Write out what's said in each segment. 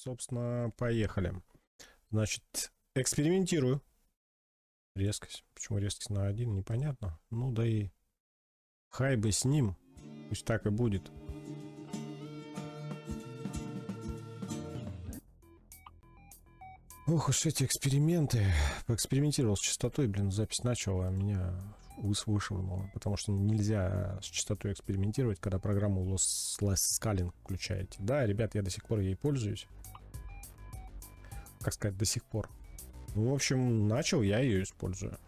собственно, поехали. Значит, экспериментирую. Резкость. Почему резкость на 1, непонятно. Ну да и хай бы с ним. Пусть так и будет. Ох уж эти эксперименты. Поэкспериментировал с частотой, блин, запись начала, а меня вышвырнуло. Потому что нельзя с частотой экспериментировать, когда программу Lossless Scaling включаете. Да, ребят, я до сих пор ей пользуюсь. Как сказать, до сих пор. Ну, в общем, начал, я ее использую.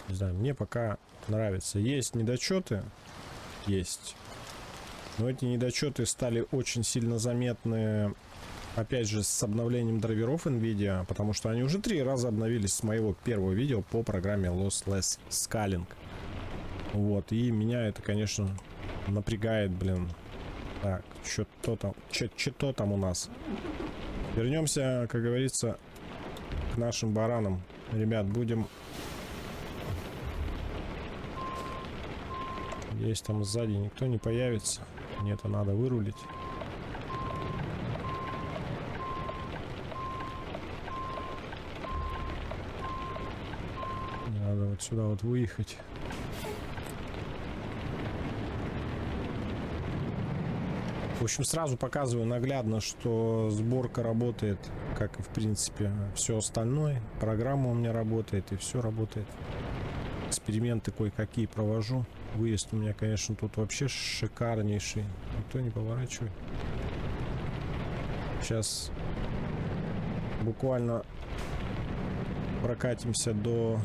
Не знаю, мне пока нравится. Есть недочеты. Есть. Но эти недочеты стали очень сильно заметны, опять же, с обновлением драйверов NVIDIA, потому что они уже 3 раза обновились с моего первого видео по программе Lossless Scaling. Вот, и меня это, конечно, напрягает, блин. Так, что там у нас? Вернемся, как говорится, к нашим баранам. Ребят, будем... Здесь там сзади никто не появится. Мне это надо вырулить. Надо вот сюда вот выехать. В общем, сразу показываю наглядно, что сборка работает, как и в принципе все остальное. Программа у меня работает, и все работает. Эксперименты кое-какие провожу. Выезд у меня, конечно, тут вообще шикарнейший. Никто не поворачивает. Сейчас буквально прокатимся до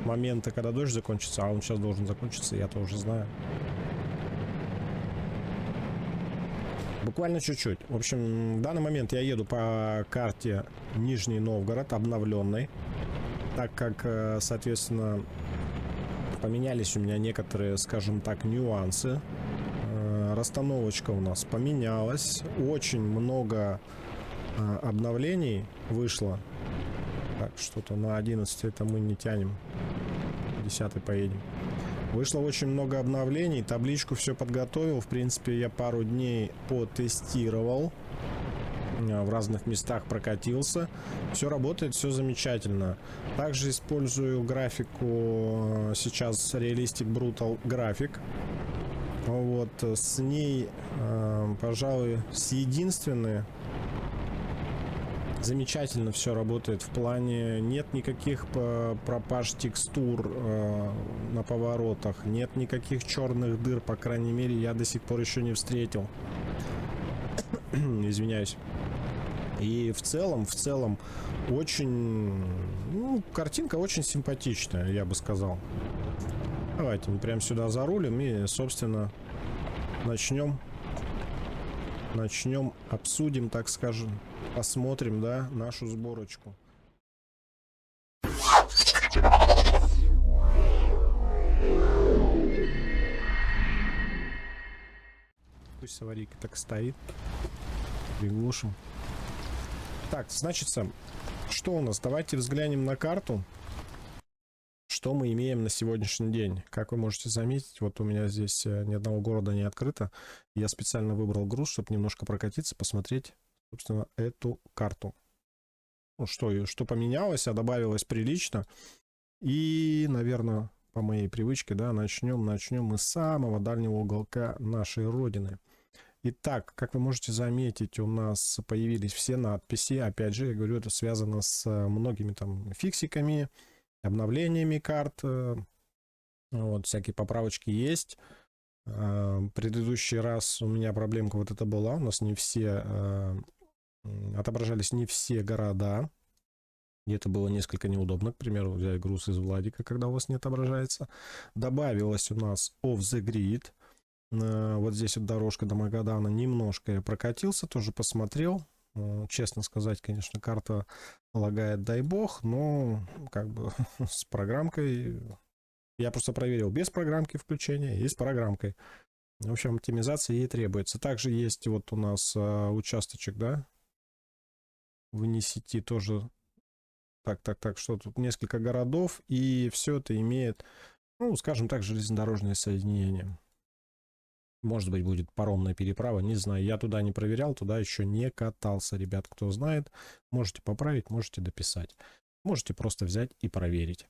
момента, когда дождь закончится. А он сейчас должен закончиться, я-то уже знаю. Буквально чуть-чуть. В общем, в данный момент я еду по карте Нижний Новгород, обновленной. Так как, соответственно, поменялись у меня некоторые, скажем так, нюансы. Расстановочка у нас поменялась. Очень много обновлений вышло. Так, что-то на 11 это мы не тянем. 10 поедем. Вышло очень много обновлений. Табличку все подготовил. В принципе, я пару дней потестировал. В разных местах прокатился. Все работает, все замечательно. Также использую графику сейчас Realistic Brutal график. Вот с ней, пожалуй, с единственной замечательно все работает в плане нет никаких пропаж текстур на поворотах, нет никаких черных дыр, по крайней мере, я до сих пор еще не встретил. Извиняюсь. И в целом очень, ну, картинка очень симпатичная, я бы сказал. Давайте мы прямо сюда зарулим и, собственно, начнем, обсудим, так скажем, посмотрим, да, нашу сборочку. Пусть аварийка так стоит. Приглушим. Так, значит, что у нас? Давайте взглянем на карту. Что мы имеем на сегодняшний день? Как вы можете заметить, вот у меня здесь ни одного города не открыто. Я специально выбрал груз, чтобы немножко прокатиться, посмотреть, собственно, эту карту. Ну, что поменялось, а добавилось прилично. И, наверное, по моей привычке, да, начнем мы с самого дальнего уголка нашей родины. Итак, как вы можете заметить, у нас появились все надписи. Опять же, я говорю, это связано с многими там фиксиками, обновлениями карт. Вот, всякие поправочки есть. Предыдущий раз у меня проблемка вот это была. У нас не все отображались не все города. И это было несколько неудобно. К примеру, взять груз из Владика, когда у вас не отображается. Добавилось у нас Off the Grid. Вот здесь вот дорожка до Магадана. Немножко я прокатился, тоже посмотрел. Честно сказать, конечно, карта лагает, дай бог, но как бы с программкой я просто проверил без программки включения и с программкой. В общем, оптимизация ей требуется. Также есть вот у нас участочек, да, в сети тоже. Так, что тут несколько городов, и все это имеет, ну, скажем так, железнодорожное соединение. Может быть, будет паромная переправа, не знаю. Я туда не проверял, туда еще не катался. Ребят, кто знает, можете поправить, можете дописать. Можете просто взять и проверить.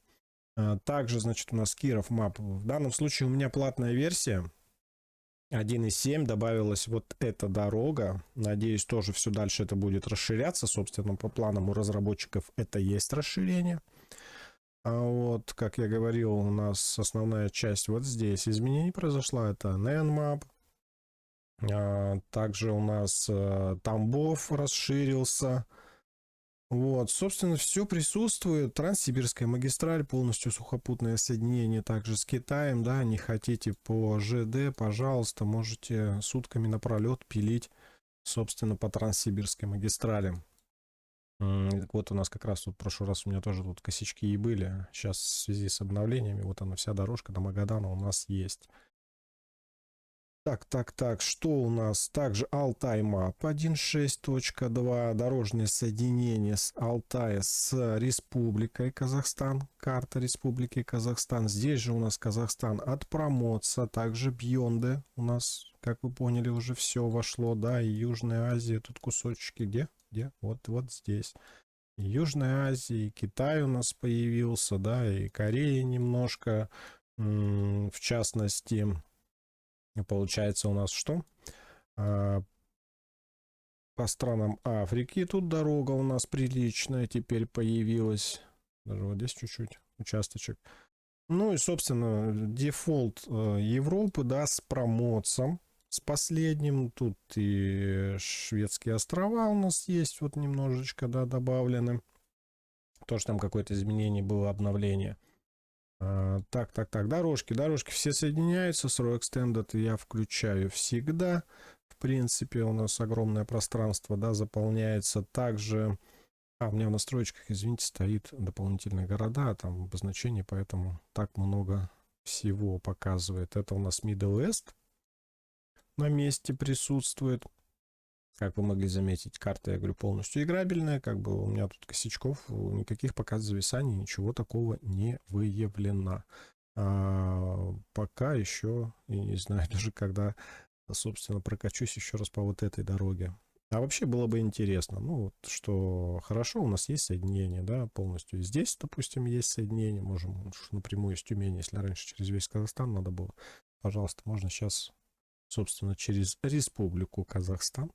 Также, значит, у нас Киров Map. В данном случае у меня платная версия 1.7. Добавилась вот эта дорога. Надеюсь, тоже все дальше это будет расширяться. Собственно, по планам у разработчиков это есть расширение. А вот, как я говорил, у нас основная часть вот здесь изменений произошла. Это Nmap. Также у нас Тамбов расширился. Вот, собственно, все присутствует. Транссибирская магистраль, полностью сухопутное соединение также с Китаем, да, не хотите по ЖД, пожалуйста, можете сутками напролет пилить, собственно, по Транссибирской магистрали. Вот у нас как раз вот в прошлый раз у меня тоже тут косячки и были. Сейчас в связи с обновлениями, вот она вся дорожка до Магадана у нас есть. Так, что у нас? Также Altai Map 1.6.2. Дорожное соединение с Алтая с Республикой Казахстан. Карта Республики Казахстан. Здесь же у нас Казахстан от Промоца. Также Бьонде. У нас, как вы поняли, уже все вошло. Да, и Южная Азия. Тут кусочки где? Вот здесь. И Южная Азия, и Китай у нас появился. Да, и Корея немножко. В частности... Получается у нас что? По странам Африки тут дорога у нас приличная теперь появилась. Даже вот здесь чуть-чуть участочек. Ну и, собственно, дефолт Европы, да, с Промоцем, с последним. Тут и шведские острова у нас есть вот немножечко, да, добавлены. Тоже там какое-то изменение было, обновление. Так, дорожки все соединяются, Through Extended я включаю всегда. В принципе, у нас огромное пространство, да, заполняется. Также, у меня в настройках, извините, стоит дополнительные города, там обозначение, поэтому так много всего показывает. Это у нас Middle East на месте присутствует. Как вы могли заметить, карта, я говорю, полностью играбельная. Как бы у меня тут косячков, никаких пока зависаний, ничего такого не выявлено. Пока еще, и не знаю даже, когда, собственно, прокачусь еще раз по вот этой дороге. А вообще было бы интересно, ну, вот, что хорошо, у нас есть соединение, да, полностью. И здесь, допустим, есть соединение, можем напрямую из Тюмени, если раньше через весь Казахстан надо было. Пожалуйста, можно сейчас... собственно, через Республику Казахстан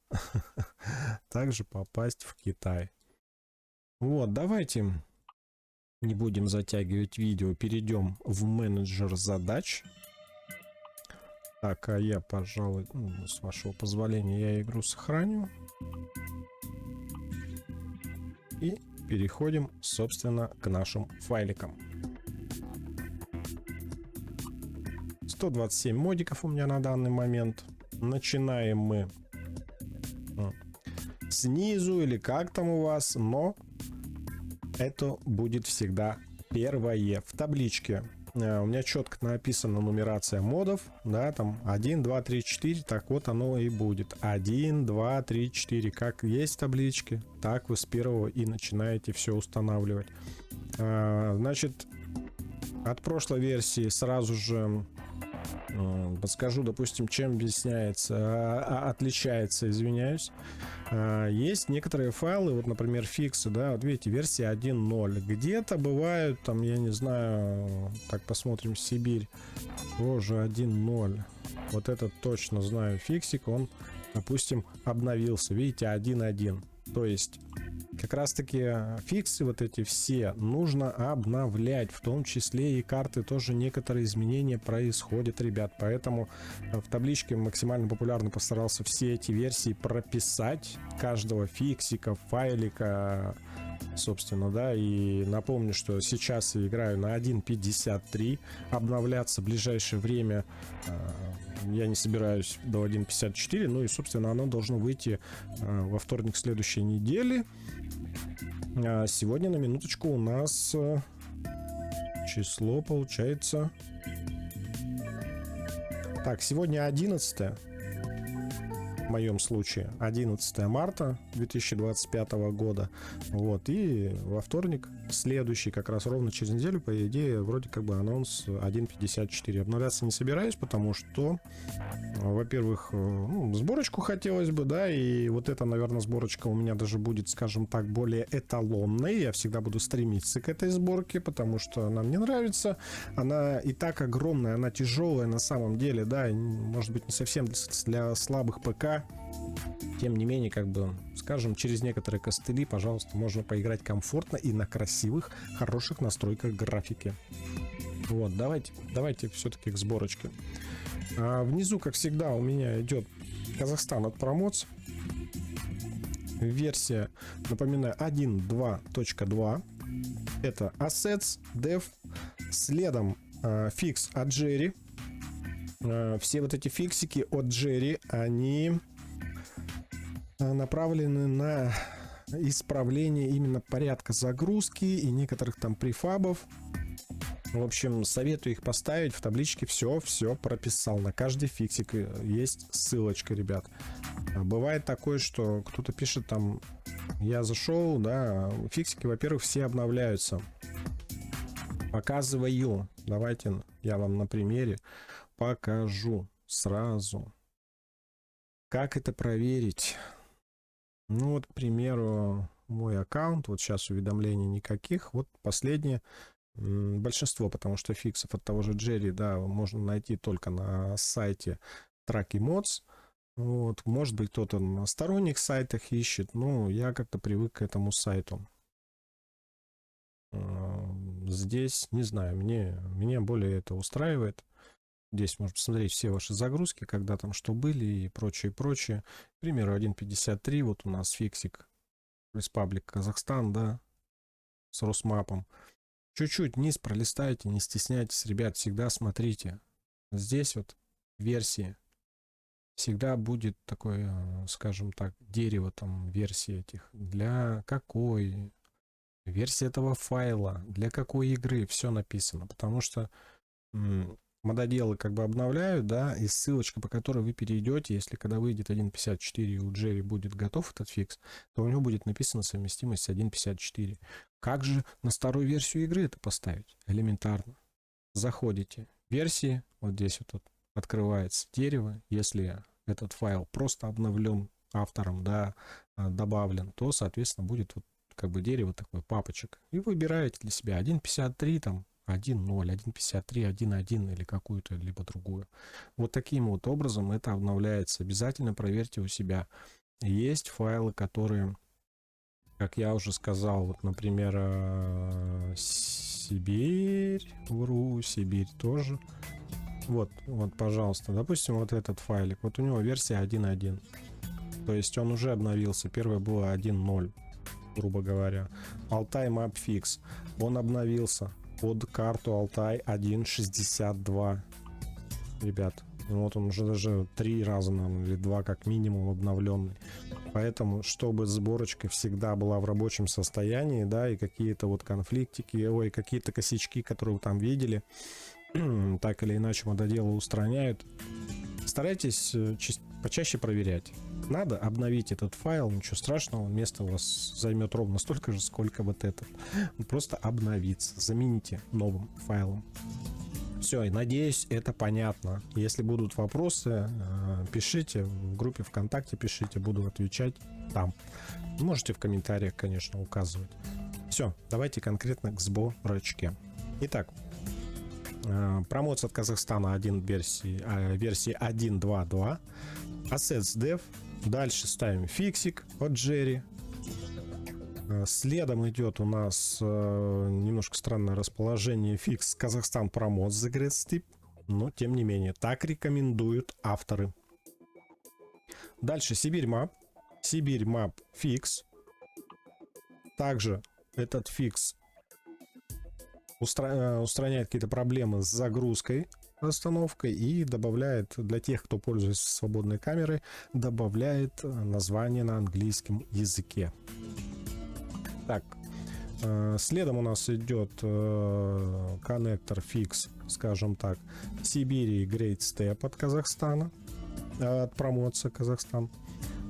также попасть в Китай. Вот, давайте не будем затягивать видео, перейдем в менеджер задач. Так, а я, пожалуй, с вашего позволения, я игру сохраню. И переходим, собственно, к нашим файликам. 127 модиков у меня на данный момент. Начинаем мы снизу или как там у вас, но это будет всегда первое в табличке. У меня четко написана нумерация модов, да, там 1, 2, 3, 4, так вот оно и будет. 1, 2, 3, 4, как есть в табличке, так вы с первого и начинаете все устанавливать. Значит, от прошлой версии сразу же подскажу, допустим, чем отличается, извиняюсь. Есть некоторые файлы, вот, например, фиксы, да, вот видите, версия 1.0. Где-то бывают, там, я не знаю, так посмотрим, Сибирь, тоже 1.0. Вот этот точно знаю фиксик, он, допустим, обновился, видите, 1.1. То есть, как раз-таки фиксы вот эти все нужно обновлять, в том числе и карты тоже некоторые изменения происходят, ребят. Поэтому в табличке максимально популярно постарался все эти версии прописать, каждого фиксика, файлика, собственно, да. И напомню, что сейчас я играю на 1.53, обновляться в ближайшее время я не собираюсь до 1.54, ну и, собственно, оно должно выйти во вторник следующей недели. Сегодня, на минуточку, у нас число получается... Так, сегодня 11. в моем случае 11 марта 2025 года. Вот, и во вторник следующий, как раз ровно через неделю, по идее, вроде как бы анонс 1.54. Обновляться не собираюсь, потому что, во-первых, сборочку хотелось бы, да, и вот эта, наверное, сборочка у меня даже будет, скажем так, более эталонной. Я всегда буду стремиться к этой сборке, потому что она мне нравится. Она и так огромная, она тяжелая на самом деле, да, может быть, не совсем для слабых ПК. Тем не менее, как бы, скажем, через некоторые костыли, пожалуйста, можно поиграть комфортно и на красивых, хороших настройках графики. Вот, давайте все-таки к сборочке. Внизу, как всегда, у меня идет Казахстан от Промоц. Версия, напоминаю, 1.2.2. Это Assets, Dev. Следом фикс от Jerry. Все вот эти фиксики от Jerry, они направлены на исправление именно порядка загрузки и некоторых там префабов. В общем, советую их поставить в табличке. Все прописал. На каждый фиксик есть ссылочка, ребят. Бывает такое, что кто-то пишет там: я зашел, да, фиксики, во-первых, все обновляются. Показываю. Давайте я вам на примере покажу сразу. Как это проверить? Ну вот, к примеру, мой аккаунт. Вот сейчас уведомлений никаких. Вот последнее. Большинство, потому что фиксов от того же Jerry, да, можно найти только на сайте Tracky Mods. Вот, может быть, кто-то на сторонних сайтах ищет, но я как-то привык к этому сайту. Здесь, не знаю, меня более это устраивает. Здесь можно посмотреть все ваши загрузки, когда там что были и прочее, прочее. К примеру, 1.53, вот у нас фиксик Республик Казахстан, да, с Росмапом. Чуть-чуть вниз пролистайте, не стесняйтесь, ребят, всегда смотрите. Здесь вот версии всегда будет такое, скажем так, дерево там версии этих. Для какой версии этого файла, для какой игры, все написано. Потому что мододелы как бы обновляют, да, и ссылочка, по которой вы перейдете, если когда выйдет 1.54 у Jerry будет готов этот фикс, то у него будет написана совместимость с 1.54. Как же на старую версию игры это поставить? Элементарно. Заходите. Версии, вот здесь вот открывается дерево. Если этот файл просто обновлен автором, да, добавлен, то, соответственно, будет вот как бы дерево такой, папочек. И выбираете для себя 1.53, там, 1.0, 1.53, 1.1 или какую-то, либо другую. Вот таким вот образом это обновляется. Обязательно проверьте у себя. Есть файлы, которые, как я уже сказал, вот, например, Сибирь, Сибирь тоже. Вот, пожалуйста, допустим, вот этот файлик. Вот у него версия 1.1. То есть он уже обновился. Первое было 1.0, грубо говоря. Altai Map Fix. Он обновился под карту Altai 1.62. Ребят, вот он уже даже 3 раза, наверное, или 2 как минимум обновленный. Поэтому, чтобы сборочка всегда была в рабочем состоянии, да, и какие-то вот конфликтики, какие-то косячки, которые вы там видели, так или иначе мододелы устраняют. Старайтесь почаще проверять. Надо обновить этот файл, ничего страшного, место у вас займет ровно столько же, сколько вот этот. Просто обновиться, замените новым файлом. Все, и надеюсь, это понятно. Если будут вопросы, пишите в группе ВКонтакте, пишите, буду отвечать там. Можете в комментариях, конечно, указывать. Все, давайте конкретно к сборочке. Итак, промоция от Казахстана версии 1.2.2. Assets Dev. Дальше ставим фиксик от Jerry. Следом идет у нас немножко странное расположение фикс Казахстан Промоц The Great Steep. Но тем не менее, так рекомендуют авторы. Дальше Сибирь Map. Сибирь Map фикс. Также этот фикс устраняет какие-то проблемы с загрузкой, расстановкой и добавляет, для тех, кто пользуется свободной камерой, добавляет название на английском языке. Так, следом у нас идет коннектор фикс, скажем так, Сибири Great Step от Казахстана. от промоция Казахстан.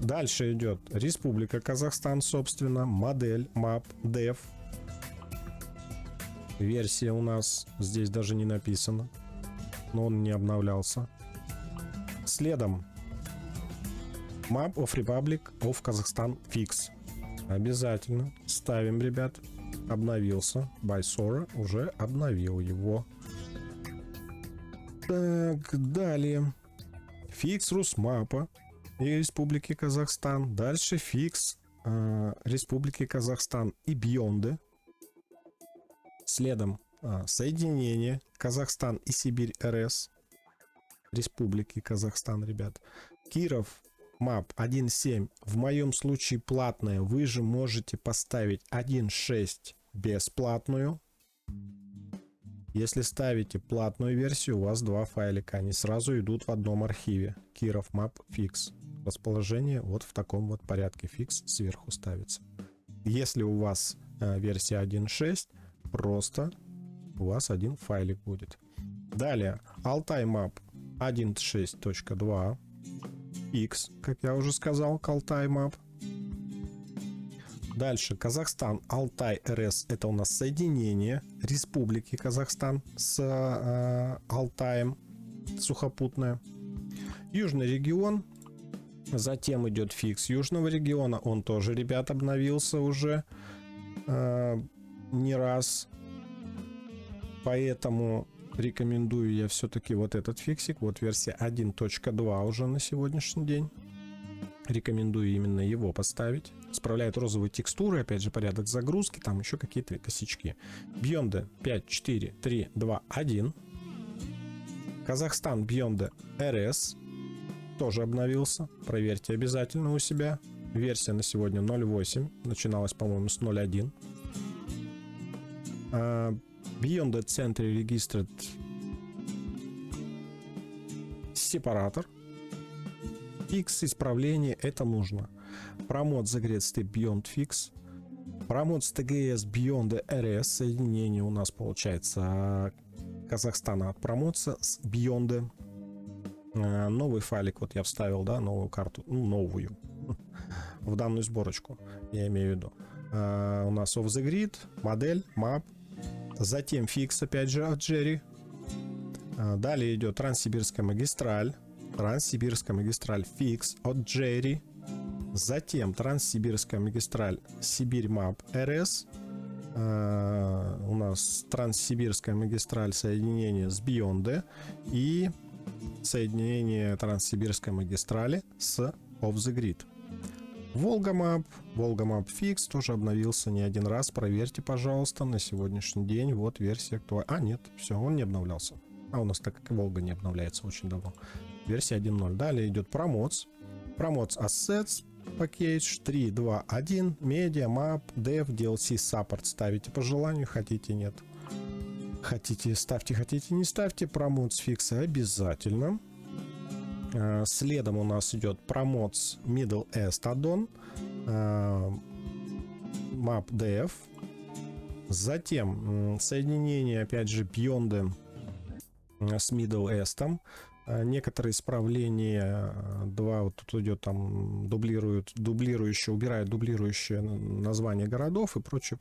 Дальше идет Республика Казахстан, собственно, модель, map, dev. Версия у нас здесь даже не написана, но он не обновлялся. Следом Map of Republic of Kazakhstan Fix. Обязательно ставим, ребят. Обновился. Байсора уже обновил его. Так, далее. Фикс Русмапа и Республики Казахстан. Дальше фикс Республики Казахстан и Бьонды. Следом соединение Казахстан и Сибирь РС. Республики Казахстан, ребят. Киров Map 1.7. В моем случае платная. Вы же можете поставить 1.6 бесплатную. Если ставите платную версию, у вас два файлика. Они сразу идут в одном архиве. Киров Map Fix. Расположение вот в таком вот порядке. Фикс сверху ставится. Если у вас версия 1.6, просто у вас один файлик будет. Далее Altai Map 1.6.2 X, как я уже сказал, Altai Map. Дальше Казахстан Алтай РС, это у нас соединение Республики Казахстан с Алтаем, сухопутное. Южный регион, затем идет фикс Южного региона, он тоже, ребят, обновился уже не раз, поэтому рекомендую я все-таки вот этот фиксик, вот версия 1.2 уже на сегодняшний день. Рекомендую именно его поставить. Справляет розовые текстуры, опять же порядок загрузки, там еще какие-то косячки. Beyond 5, 4, 3, 2, 1. Казахстан Beyond RS тоже обновился. Проверьте обязательно у себя. Версия на сегодня 0.8. Начиналась, по-моему, с 0.1. Beyond Century Registered сепаратор. Фикс исправление, это нужно. Промот Загрет Step Beyond Fix. Промот TGS Beyond RS. Соединение у нас получается Казахстана от промоция с Beyond. Новый файлик вот я вставил, да, новую карту, ну, новую в данную сборочку, я имею в виду. У нас Off the Grid, модель, map. Затем фикс, опять же, от Джерри. Далее идет Транссибирская магистраль. Транссибирская магистраль фикс от Джерри. Затем Транссибирская магистраль Сибирь Map РС. У нас Транссибирская магистраль соединение с Beyond. И соединение Транссибирской магистрали с Off the Grid. Волга Map Fix тоже обновился не один раз. Проверьте, пожалуйста, на сегодняшний день. Вот версия актуальна. А, нет, все, он не обновлялся. А у нас так как и Волга не обновляется очень давно. Версия 1.0. Далее идет Promotes. Promotes Assets Package 3.2.1. Media, Map, Dev, DLC, Support. Ставите по желанию, хотите, нет. Хотите, ставьте, хотите, не ставьте. Promotes Fix обязательно. Следом у нас идет Promotes Middle East Addon, Map Dev. Затем соединение, опять же, Beyond с Middle East. Некоторые исправления, два вот тут идет, там дублирующие, убирает дублирующие названия городов и прочее.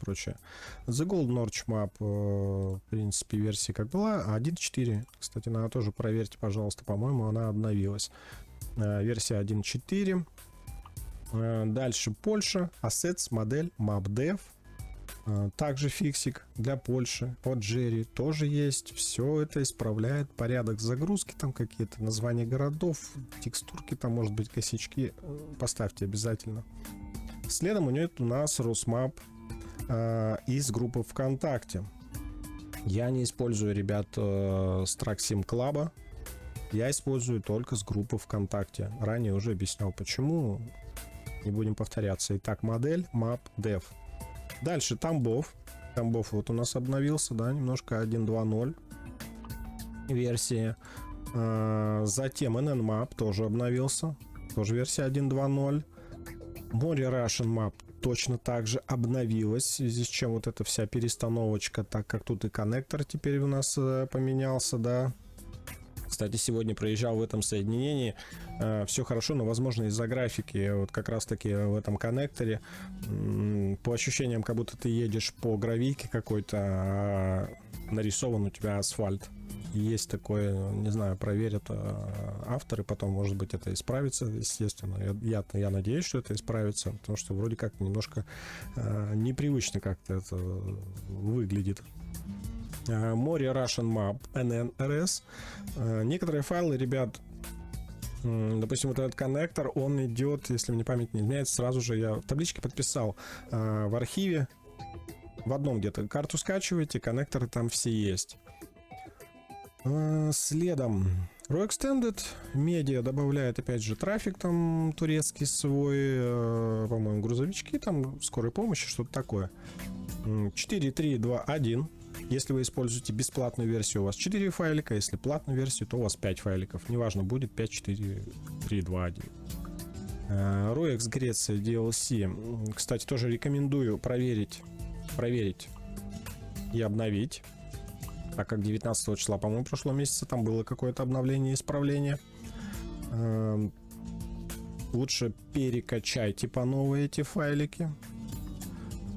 The Gold Notch Map, в принципе, версия как была, 1.4, кстати, надо тоже проверьте, пожалуйста, по-моему, она обновилась. Версия 1.4. Дальше Польша, Assets, модель, Map Dev. Также фиксик для Польши от Джерри тоже есть. Все это исправляет порядок загрузки, там какие-то названия городов, текстурки, там может быть косячки. Поставьте обязательно. Следом идет у нас Русмап из группы ВКонтакте. Я не использую, ребят, Straxim Club. Я использую только с группы ВКонтакте. Ранее уже объяснял почему. Не будем повторяться. Итак, модель, Map, Dev. Дальше Тамбов. Тамбов вот у нас обновился, да, немножко 1.2.0 версия. Затем NN Map тоже обновился. Тоже версия 1.2.0. Море Russian Map точно так же обновилась. В связи с чем вот эта вся перестановочка, так как тут и коннектор теперь у нас поменялся, да. Кстати, сегодня проезжал в этом соединении, все хорошо, но, возможно, из-за графики, вот как раз-таки в этом коннекторе, по ощущениям, как будто ты едешь по гравийке какой-то, а нарисован у тебя асфальт. Есть такое, не знаю, проверят авторы, потом, может быть, это исправится, естественно. Я надеюсь, что это исправится, потому что вроде как немножко непривычно как-то это выглядит. Море Russian Map NNRS. Некоторые файлы, ребят, допустим, вот этот коннектор, он идет, если мне память не изменяет, сразу же я в табличке подписал в архиве. В одном где-то карту скачиваете, коннекторы там все есть. Следом Raw Extended Media добавляет опять же трафик там турецкий свой, по-моему, грузовички там, скорой помощи, что-то такое. 4.3.2.1. Если вы используете бесплатную версию, у вас 4 файлика, если платную версию, то у вас 5 файликов. Неважно, будет 5, 4, 3, 2, 1. ROEX Греция DLC. Кстати, тоже рекомендую проверить и обновить. Так как 19 числа, по-моему, прошлого месяца там было какое-то обновление и исправление. Лучше перекачайте по новой эти файлики.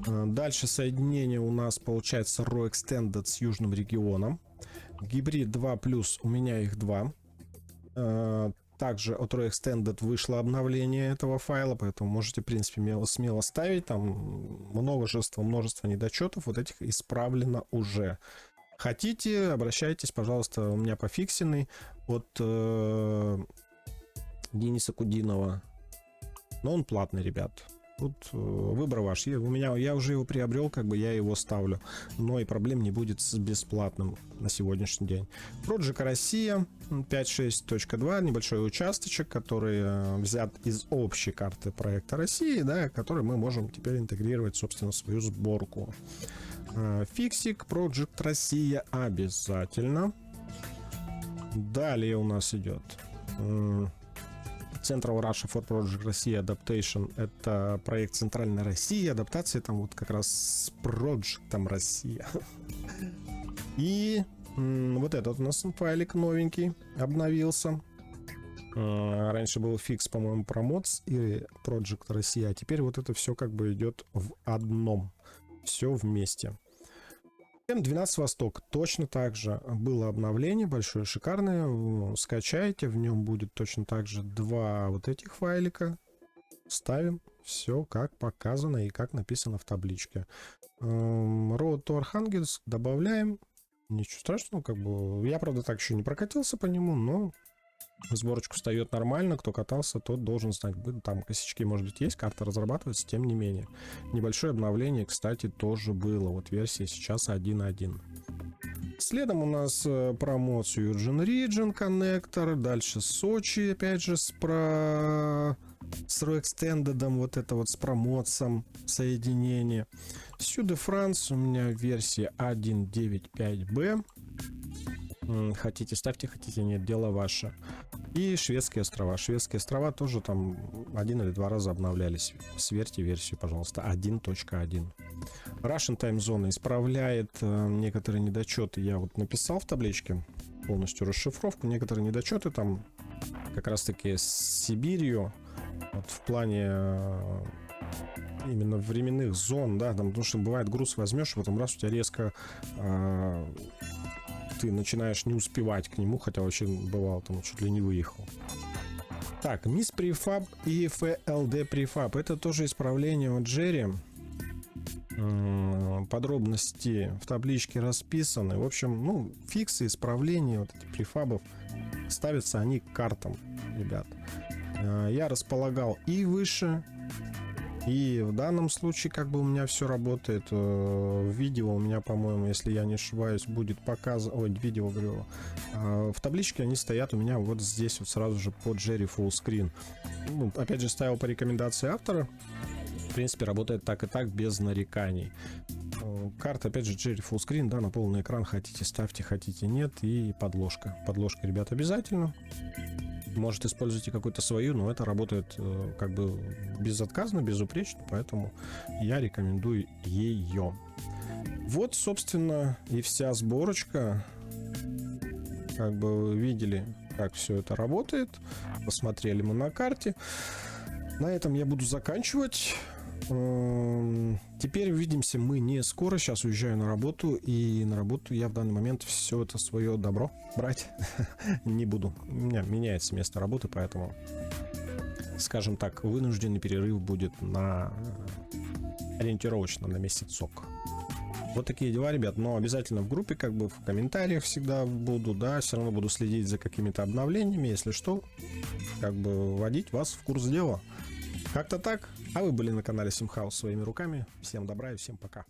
Дальше соединение у нас получается Raw Extended с южным регионом. Гибрид 2+, у меня их 2. Также от Raw Extended вышло обновление этого файла, поэтому можете, в принципе, смело ставить. Там множество недочетов, вот этих исправлено уже. Хотите, обращайтесь, пожалуйста, у меня пофиксенный от Дениса Кудинова. Но он платный, ребят. Тут выбор ваш. Я уже его приобрел, как бы я его ставлю. Но и проблем не будет с бесплатным на сегодняшний день. Project Россия 5.6.2. Небольшой участочек, который взят из общей карты проекта России, да, который мы можем теперь интегрировать, собственно, в свою сборку. Фиксик, Project Россия обязательно. Далее у нас идет Central Russia for Project Россия Adaptation. Это проект Центральной России. Адаптация там вот как раз с Project Россия. И вот этот у нас файлик новенький обновился. Раньше был фикс, по-моему, про Mods и Project Россия. А теперь вот это все как бы идет в одном. Все вместе. М12 Восток точно так же было обновление большое, шикарное. Скачайте, в нем будет точно так же 2 вот этих файлика. Ставим все как показано и как написано в табличке. Road to Archangels добавляем. Ничего страшного, как бы. Я, правда, так еще не прокатился по нему, но сборочку встает нормально. Кто катался, тот должен знать. Там косячки, может быть, есть, карта разрабатывается, тем не менее. Небольшое обновление, кстати, тоже было. Вот версия сейчас 1.1. Следом у нас промоцию Urgent Region коннектор. Дальше Сочи, опять же, с Raw Extended, вот это вот с промоцией соединение. Сюда Франц, у меня версия 1.9.5b. Хотите ставьте, хотите нет, дело ваше. И Шведские острова. Шведские острова тоже там 1 или 2 раза обновлялись. Сверьте версию, пожалуйста, 1.1. Russian Time Zone исправляет некоторые недочеты. Я вот написал в табличке полностью расшифровку. Некоторые недочеты там как раз таки с Сибирью. Вот в плане именно временных зон, да, там, потому что бывает груз возьмешь, и потом раз у тебя резко ты начинаешь не успевать к нему, хотя вообще бывало, там чуть ли не выехал. Так, Miss Prefab и FLD Prefab. Это тоже исправление от Джерри. Подробности в табличке расписаны. В общем, ну, фиксы, исправления вот этих префабов ставятся они к картам, ребят. Я располагал и выше, и в данном случае как бы у меня все работает. В видео у меня, по-моему, если я не ошибаюсь, будет показано... Ой, видео, говорю. В табличке они стоят у меня вот здесь вот сразу же под Jerry Full Screen. Ну, опять же, ставил по рекомендации автора. В принципе, работает так и так, без нареканий. Карта, опять же, Jerry Full Screen, да, на полный экран. Хотите ставьте, хотите нет. И подложка. Подложка, ребят, обязательно. Может, используйте какую-то свою, но это работает как бы безотказно, безупречно, поэтому я рекомендую ее. Вот, собственно, и вся сборочка. как бы вы видели, как все это работает. Посмотрели мы на карте. На этом я буду заканчивать. Теперь увидимся мы не скоро. Сейчас уезжаю на работу. И на работу я в данный момент все это свое добро брать не буду. У меня меняется место работы, поэтому, скажем так, вынужденный перерыв будет на ориентировочно на месяцок. Вот такие дела, ребят. Но обязательно в группе, как бы в комментариях всегда буду, да, все равно буду следить за какими-то обновлениями, если что, как бы вводить вас в курс дела. Как-то так. А вы были на канале Simhouse своими руками. Всем добра и всем пока.